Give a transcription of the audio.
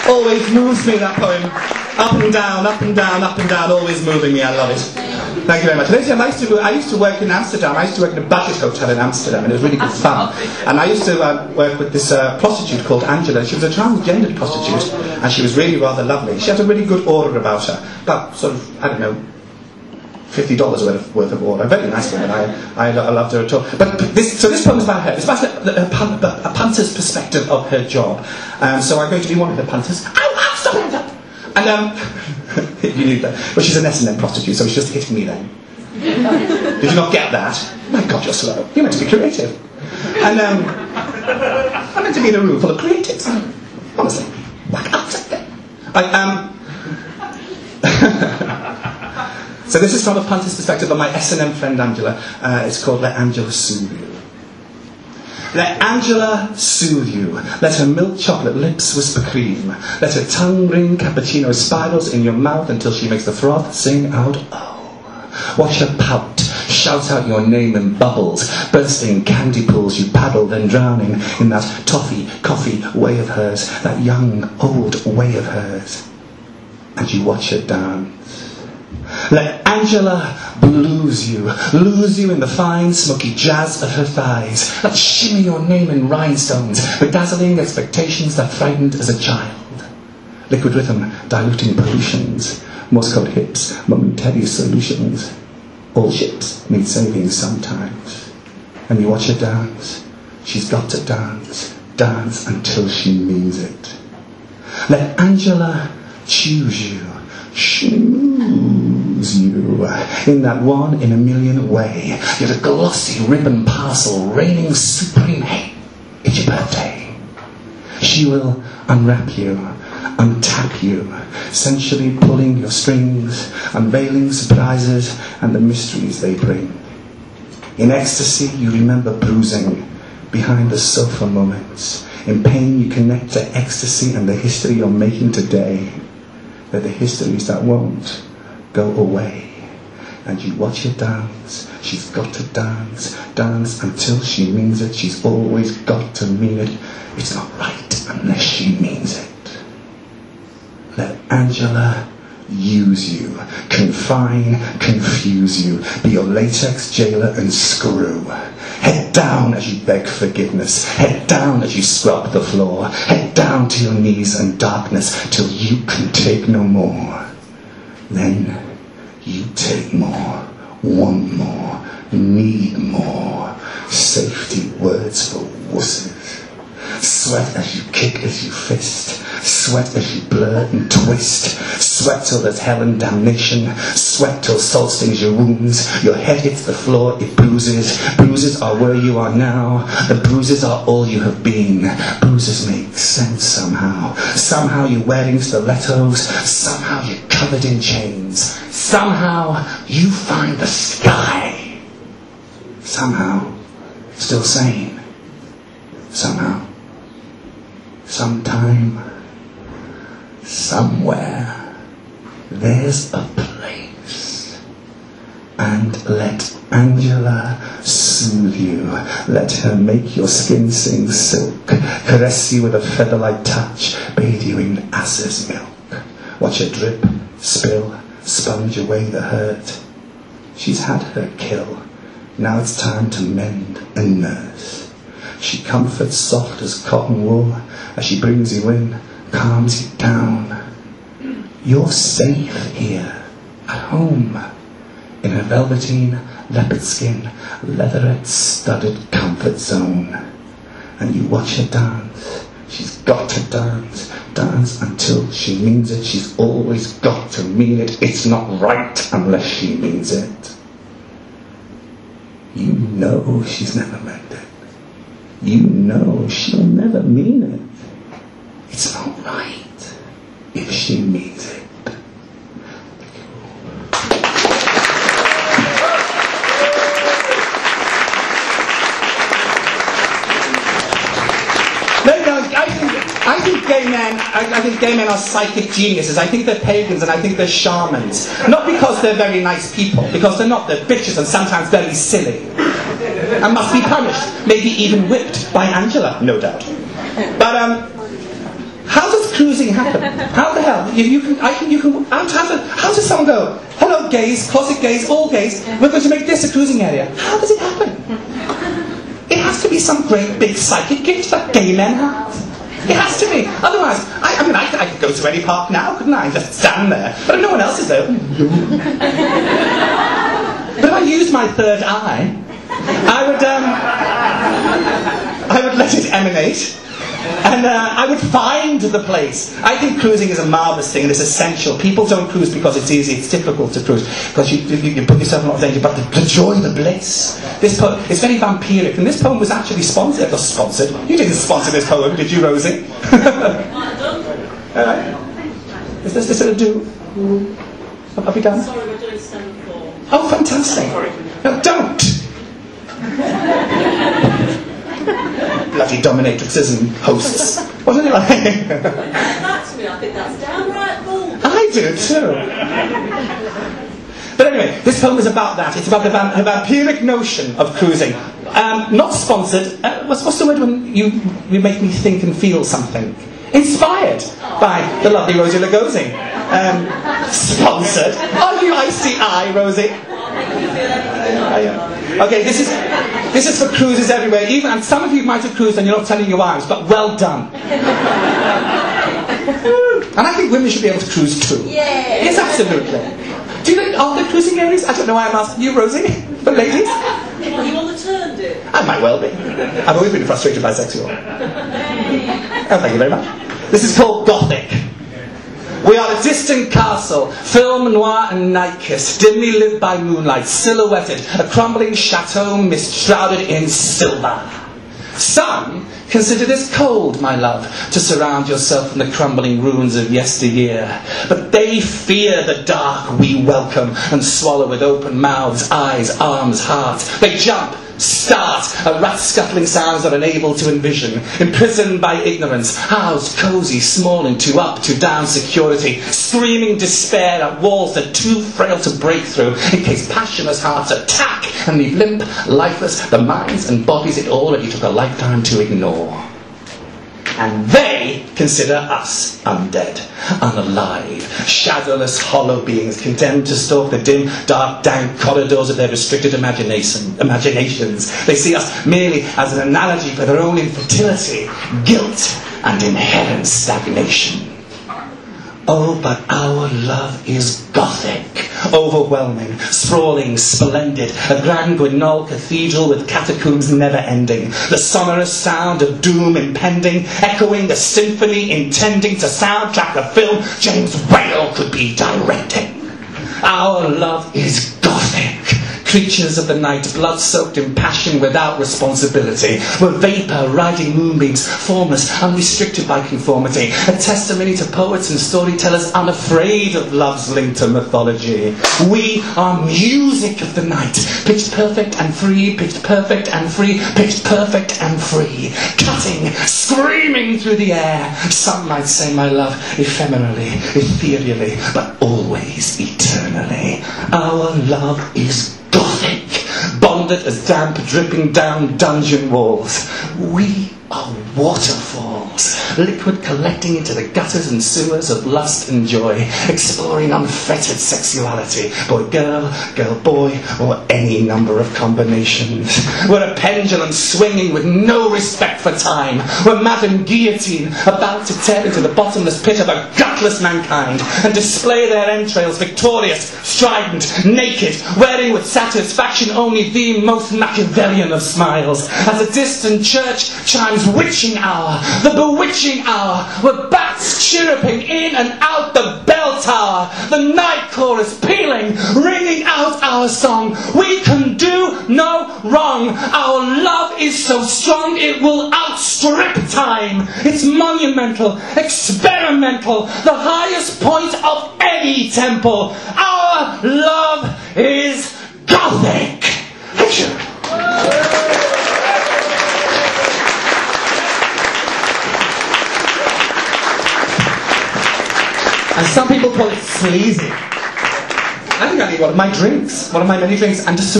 Always moves me, that poem. Up and down, up and down, up and down, always moving me. I love it. Thank you very much. Ladies and gentlemen, I used to work in Amsterdam. I used to work in a budget hotel in Amsterdam, and it was really good fun. And I used to work with this prostitute called Angela. She was a transgendered prostitute, and she was really rather lovely. She had a really good aura about her. About sort of, I don't know, $50 worth of aura. A very nice woman. I loved her at all. But this poem is about her. It's about a punter's perspective of her job. So I'm going to be one of the punters. Ow, stop it! And you knew that. Well, she's an S&M prostitute, so she's just hitting me then. Did you not get that? My God, you're slow. You're meant to be creative. And I'm meant to be in a room full of creatives. Honestly, whack up. So this is from a punter's perspective of my S&M friend Angela. It's called Let Angela Soothe You. Let Angela soothe you. Let her milk chocolate lips whisper cream. Let her tongue ring cappuccino spirals in your mouth until she makes the froth sing out, oh. Watch her pout, shout out your name in bubbles, bursting candy pools you paddle, then drowning in that toffee, coffee way of hers, that young, old way of hers. And you watch her dance. Let Angela lose you in the fine, smoky jazz of her thighs. Let shimmy your name in rhinestones, bedazzling expectations that frightened as a child. Liquid rhythm, diluting pollutions, Morse code hips, momentary solutions. All ships need saving sometimes. And you watch her dance. She's got to dance, dance until she means it. Let Angela choose you. Choose you in that one in a million way. You're the glossy ribbon parcel reigning supreme. Hey, it's your birthday. She will unwrap you, untap you, sensually pulling your strings, unveiling surprises and the mysteries they bring. In ecstasy you remember bruising behind the sofa moments. In pain you connect to ecstasy and the history you're making today. They're the histories that won't go away. And you watch her dance. She's got to dance, dance until she means it. She's always got to mean it. It's not right unless she means it. Let Angela use you, confine, confuse you, be your latex jailer and screw. Head down as you beg forgiveness, head down as you scrub the floor, head down to your knees in darkness till you can take no more. Then you take more, want more, need more. Safety words for wusses. Sweat as you kick, as you fist. Sweat as you blur and twist. Sweat till there's hell and damnation. Sweat till salt stings your wounds. Your head hits the floor, it bruises. Bruises are where you are now. The bruises are all you have been. Bruises make sense somehow. Somehow you're wearing stilettos. Somehow you're covered in chains. Somehow you find the sky. Somehow still sane. Somehow. Sometime, somewhere, there's a place. And let Angela soothe you. Let her make your skin sing silk, caress you with a feather-like touch, bathe you in ass's milk. Watch her drip, spill, sponge away the hurt. She's had her kill. Now it's time to mend and nurse. She comforts soft as cotton wool as she brings you in, calms you down. You're safe here, at home, in her velveteen, leopard skin, leatherette-studded comfort zone. And you watch her dance. She's got to dance, dance until she means it. She's always got to mean it. It's not right unless she means it. You know she's never meant it. You know she'll never mean it. It's not right if she means it. I think gay men are psychic geniuses. I think they're pagans and I think they're shamans. Not because they're very nice people, because they're not. They're bitches and sometimes very silly. And must be punished, maybe even whipped by Angela, no doubt. But how does cruising happen? How the hell? How does someone go, hello gays, closet gays, all gays, we're going to make this a cruising area? How does it happen? It has to be some great big psychic gift that gay men have. It has to be. Otherwise, I could go to any park now, couldn't I? Just stand there. But if no one else is there. But if I used my third eye, I would let it emanate. And I would find the place. I think cruising is a marvellous thing and it's essential. People don't cruise because it's easy. It's difficult to cruise because you put yourself in a lot of danger. But the joy, the bliss. This poem, it's very vampiric. And this poem was actually sponsored. Not sponsored. You didn't sponsor this poem, did you, Rosie? Is this a do? Have we done? Sorry, we're doing 7/4. Oh, fantastic. No, don't. Bloody dominatrixes and hosts. Wasn't it like? That to me, I think that's downright bull. I do too. But anyway, this poem is about that. It's about the vampiric notion of cruising. Not sponsored. What's the word when you make me think and feel something? Inspired by the lovely Rosie Lugosi. Sponsored. Are you ICI, Rosie? Okay, this is for cruises everywhere. And some of you might have cruised and you're not telling your wives, but well done. And I think women should be able to cruise too. Yeah. Yes, absolutely. Do you know, are there cruising areas? I don't know why I'm asking you, Rosie. But ladies? Are you on the turn, dear? I might well be. I've always been frustrated by sexual. Oh, thank you very much. This is called Gothic. We are a distant castle, film noir and night-kissed, dimly lit by moonlight, silhouetted, a crumbling chateau mist-shrouded in silver. Some consider this cold, my love, to surround yourself in the crumbling ruins of yesteryear. But they fear the dark we welcome and swallow with open mouths, eyes, arms, hearts. They jump, start, at rat-scuttling sounds they're unable to envision, imprisoned by ignorance, housed, cosy, small in too up, too down security, screaming despair at walls that are too frail to break through, in case passionless hearts attack and leave limp, lifeless, the minds and bodies it already took a lifetime to ignore. And they consider us undead, unalive, shadowless, hollow beings condemned to stalk the dim, dark, dank corridors of their restricted imaginations. They see us merely as an analogy for their own infertility, guilt, and inherent stagnation. Oh, but our love is Gothic, overwhelming, sprawling, splendid, a grand Gwynol cathedral with catacombs never ending, the sonorous sound of doom impending, echoing a symphony intending to soundtrack a film James Whale could be directing. Our love is Gothic. Creatures of the night, blood-soaked in passion without responsibility. We're vapour riding moonbeams, formless, unrestricted by conformity. A testimony to poets and storytellers unafraid of love's link to mythology. We are music of the night, pitched perfect and free, pitched perfect and free, pitched perfect and free. Cutting, screaming through the air. Some might say, my love, ephemerally, ethereally, but always eternally. Our love is Gothic, bonded as damp dripping down dungeon walls. We are waterfalls, liquid collecting into the gutters and sewers of lust and joy, exploring unfettered sexuality, boy-girl, girl-boy, or any number of combinations. We're a pendulum swinging with no respect for time. We're Madame Guillotine, about to tear into the bottomless pit of a gutless mankind and display their entrails victorious, strident, naked, wearing with satisfaction only the most Machiavellian of smiles. As a distant church chimes witching hour, the bewitching hour, with bats chirruping in and out the bell tower, the night chorus pealing, ringing out our song. We can do no wrong. Our love is so strong it will outstrip time. It's monumental, experimental, the highest point of any temple. Our love is Gothic. And some people call it sleazy. I think I need one of my drinks, one of my many drinks, and just